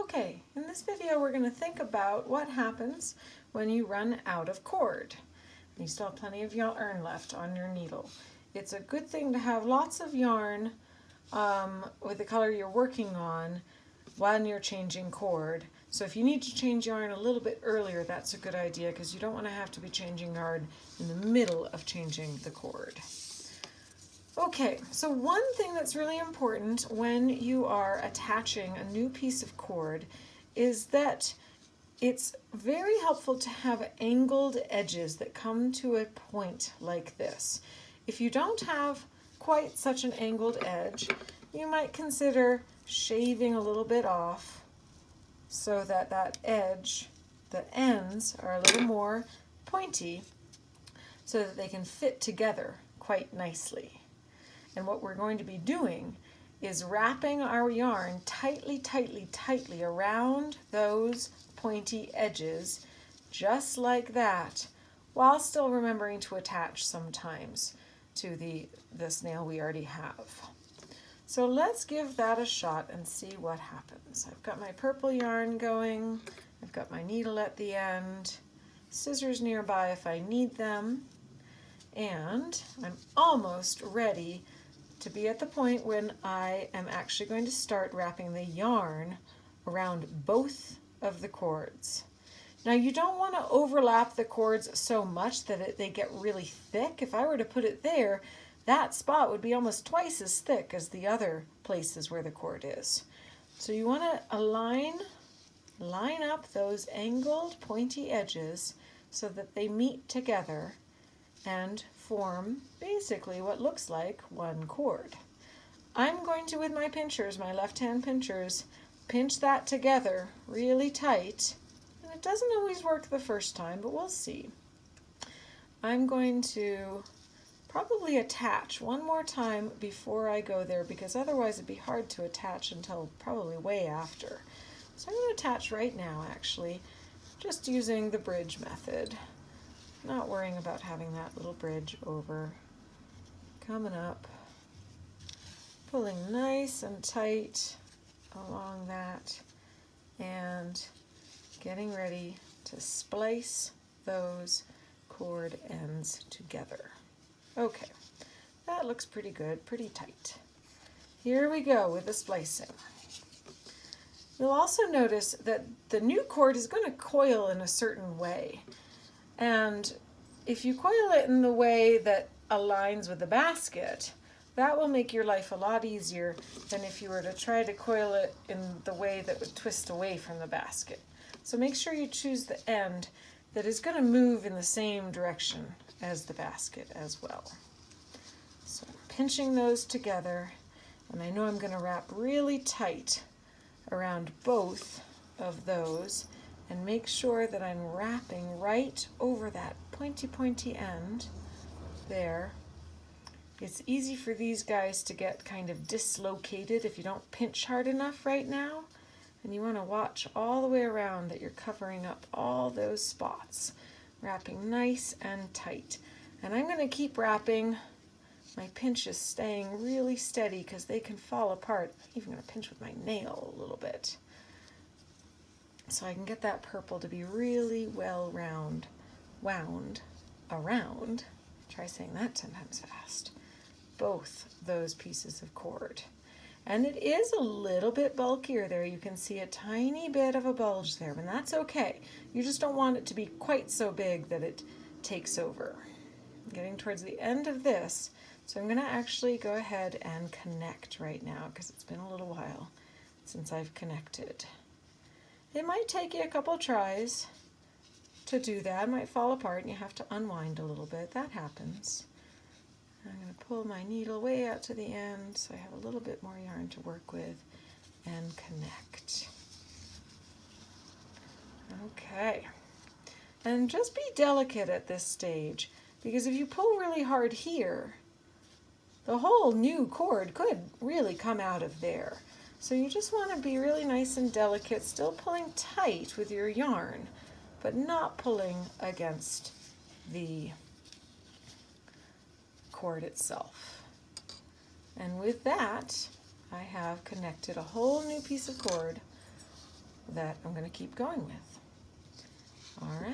Okay, in this video we're going to think about what happens when you run out of cord. You still have plenty of yarn left on your needle. It's a good thing to have lots of yarn with the color you're working on when you're changing cord. So if you need to change yarn a little bit earlier, that's a good idea because you don't want to have to be changing yarn in the middle of changing the cord. Okay, so one thing that's really important when you are attaching a new piece of cord is that it's very helpful to have angled edges that come to a point like this. If you don't have quite such an angled edge, you might consider shaving a little bit off so that that edge, the ends, are a little more pointy so that they can fit together quite nicely. And what we're going to be doing is wrapping our yarn tightly, tightly, tightly around those pointy edges, just like that, while still remembering to attach sometimes to the snail we already have. So let's give that a shot and see what happens. I've got my purple yarn going, I've got my needle at the end, scissors nearby if I need them, and I'm almost ready to be at the point when I am actually going to start wrapping the yarn around both of the cords. Now you don't want to overlap the cords so much that they get really thick. If I were to put it there, that spot would be almost twice as thick as the other places where the cord is. So you want to line up those angled pointy edges so that they meet together and form basically what looks like one cord. I'm going to, with my pinchers, my left-hand pinchers, pinch that together really tight. And it doesn't always work the first time, but we'll see. I'm going to probably attach one more time before I go there because otherwise it'd be hard to attach until probably way after. So I'm going to attach right now actually, just using the bridge method. Not worrying about having that little bridge over. Coming up, pulling nice and tight along that, and getting ready to splice those cord ends together. Okay, that looks pretty good, pretty tight. Here we go with the splicing. You'll also notice that the new cord is going to coil in a certain way. And if you coil it in the way that aligns with the basket, that will make your life a lot easier than if you were to try to coil it in the way that would twist away from the basket. So make sure you choose the end that is going to move in the same direction as the basket as well. So I'm pinching those together, and I know I'm going to wrap really tight around both of those and make sure that I'm wrapping right over that pointy end there. It's easy for these guys to get kind of dislocated if you don't pinch hard enough right now, and you want to watch all the way around that you're covering up all those spots, wrapping nice and tight. And I'm going to keep wrapping. My pinch is staying really steady because they can fall apart. I'm even going to pinch with my nail a little bit, so I can get that purple to be really well wound around, try saying that 10 times fast, both those pieces of cord. And it is a little bit bulkier there. You can see a tiny bit of a bulge there, but that's okay. You just don't want it to be quite so big that it takes over. I'm getting towards the end of this, so I'm going to actually go ahead and connect right now because it's been a little while since I've connected. It might take you a couple tries to do that. It might fall apart and you have to unwind a little bit. That happens. I'm going to pull my needle way out to the end so I have a little bit more yarn to work with and connect. Okay. And just be delicate at this stage because if you pull really hard here, the whole new cord could really come out of there. So you just want to be really nice and delicate, still pulling tight with your yarn, but not pulling against the cord itself. And with that, I have connected a whole new piece of cord that I'm going to keep going with. All right.